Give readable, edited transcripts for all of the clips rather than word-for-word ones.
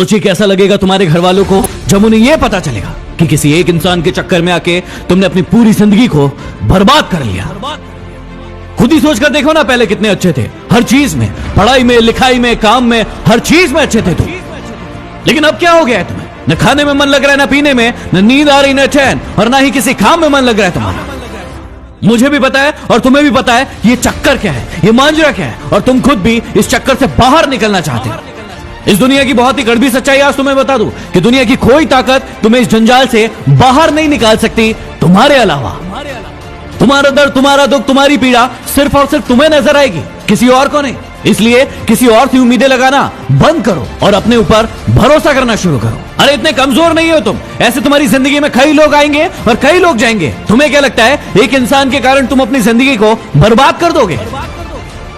सोचिए कैसा लगेगा तुम्हारे घर वालों को जब उन्हें यह पता चलेगा कि किसी एक इंसान के चक्कर में आके तुमने अपनी पूरी जिंदगी को बर्बाद कर लिया। खुद ही सोच कर देखो ना, पहले कितने अच्छे थे हर चीज में, पढ़ाई में, लिखाई में, काम में, हर चीज में अच्छे थे तुम। लेकिन अब क्या हो गया है तुम्हें? न खाने में मन लग रहा है, न पीने में, न नींद आ रही, न चैन, और ना ही किसी काम में मन लग रहा है तुम्हारा। मुझे भी पता है और तुम्हें भी पता है ये चक्कर क्या है, ये मांजरा क्या है, और तुम खुद भी इस चक्कर से बाहर निकलना चाहते हो। इस दुनिया की बहुत ही कड़वी सच्चाई आज तुम्हें बता दूं कि दुनिया की कोई ताकत तुम्हें इस जंजाल से बाहर नहीं निकाल सकती तुम्हारे अलावा। तुम्हारा दर्द, तुम्हारा दुख, तुम्हारी पीड़ा सिर्फ और सिर्फ तुम्हें नजर आएगी, किसी और को नहीं। इसलिए किसी और से उम्मीदें लगाना बंद करो और अपने ऊपर भरोसा करना शुरू करो। अरे इतने कमजोर नहीं हो तुम, ऐसे तुम्हारी जिंदगी में कई लोग आएंगे और कई लोग जाएंगे। तुम्हें क्या लगता है एक इंसान के कारण तुम अपनी जिंदगी को बर्बाद कर दोगे?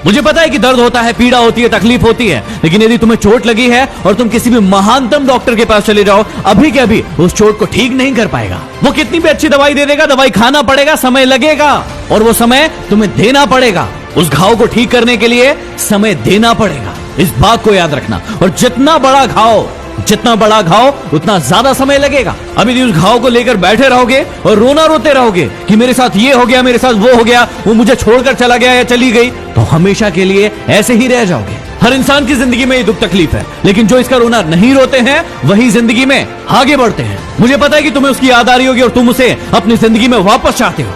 मुझे पता है कि दर्द होता है, पीड़ा होती है, तकलीफ होती है, लेकिन यदि तुम्हें चोट लगी है और तुम किसी भी महानतम डॉक्टर के पास चले जाओ, अभी के अभी उस चोट को ठीक नहीं कर पाएगा। वो कितनी भी अच्छी दवाई दे देगा, दवाई खाना पड़ेगा, समय लगेगा, और वो समय तुम्हें देना पड़ेगा। उस घाव को ठीक करने के लिए समय देना पड़ेगा, इस बात को याद रखना। और जितना बड़ा घाव उतना ज्यादा समय लगेगा। अभी यदि उस घाव को लेकर बैठे रहोगे और रोना रोते रहोगे कि मेरे साथ ये हो गया, मेरे साथ वो हो गया, वो मुझे छोड़कर चला गया या चली गई, तो हमेशा के लिए ऐसे ही रह जाओगे। हर इंसान की जिंदगी में ये दुख तकलीफ है, लेकिन जो इसका रोना नहीं रोते हैं वही जिंदगी में आगे बढ़ते हैं। मुझे पता है कि तुम्हें उसकी याद आ रही होगी और तुम उसे अपनी जिंदगी में वापस चाहते हो,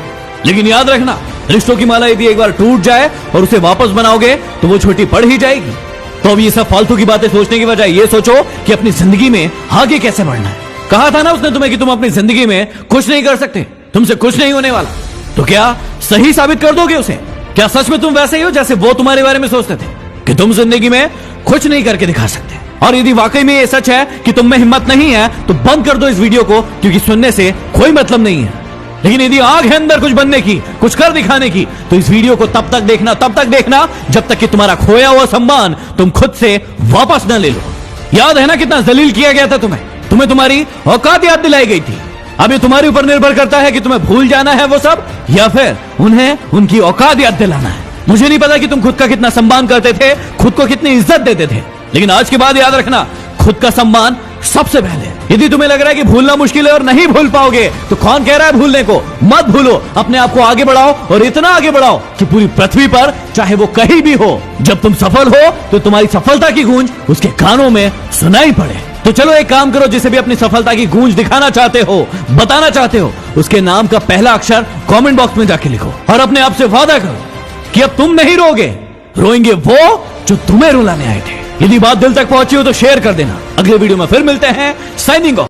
लेकिन याद रखना, रिश्तों की माला यदि एक बार टूट जाए और उसे वापस बनाओगे तो वो छोटी पड़ ही जाएगी। तो अब ये सब फालतू की बातें सोचने की बजाय ये सोचो कि अपनी जिंदगी में आगे कैसे बढ़ना है। कहा था ना उसने तुम्हें कि तुम अपनी जिंदगी में कुछ नहीं कर सकते, तुमसे कुछ नहीं होने वाला। तो क्या सही साबित कर दोगे उसे? क्या सच में तुम वैसे ही हो जैसे वो तुम्हारे बारे में सोचते थे कि तुम जिंदगी में कुछ नहीं करके दिखा सकते? और यदि वाकई में ये सच है कि तुम में हिम्मत नहीं है तो बंद कर दो इस वीडियो को, क्योंकि सुनने से कोई मतलब नहीं है। लेकिन यदि आग है अंदर कुछ बनने की, कुछ कर दिखाने की, तो इस वीडियो को तब तक देखना जब तक कि तुम्हारा खोया हुआ सम्मान तुम खुद से वापस न ले लो। याद है ना कितना जलील किया गया था तुम्हें तुम्हारी औकात याद दिलाई गई थी। अब ये तुम्हारे ऊपर निर्भर करता है कि तुम्हें भूल जाना है वो सब, या फिर उन्हें उनकी औकात याद दिलाना है। मुझे नहीं पता कि तुम खुद का कितना सम्मान करते थे, खुद को कितनी इज्जत देते थे, लेकिन आज के बाद याद रखना, खुद का सम्मान सबसे पहले। यदि तुम्हें लग रहा है कि भूलना मुश्किल है और नहीं भूल पाओगे, तो कौन कह रहा है भूलने को? मत भूलो, अपने आप को आगे बढ़ाओ, और इतना आगे बढ़ाओ कि पूरी पृथ्वी पर चाहे वो कहीं भी हो, जब तुम सफल हो तो तुम्हारी सफलता की गूंज उसके कानों में सुनाई पड़े। तो चलो एक काम करो, जिसे भी अपनी सफलता की गूंज दिखाना चाहते हो, बताना चाहते हो, उसके नाम का पहला अक्षर कमेंट बॉक्स में जाके लिखो और अपने आप से वादा करो कि अब तुम नहीं रोगे, रोएंगे वो जो तुम्हें रुलाने आए थे। यदि बात दिल तक पहुंची हो तो शेयर कर देना। अगले वीडियो में फिर मिलते हैं। Signing off.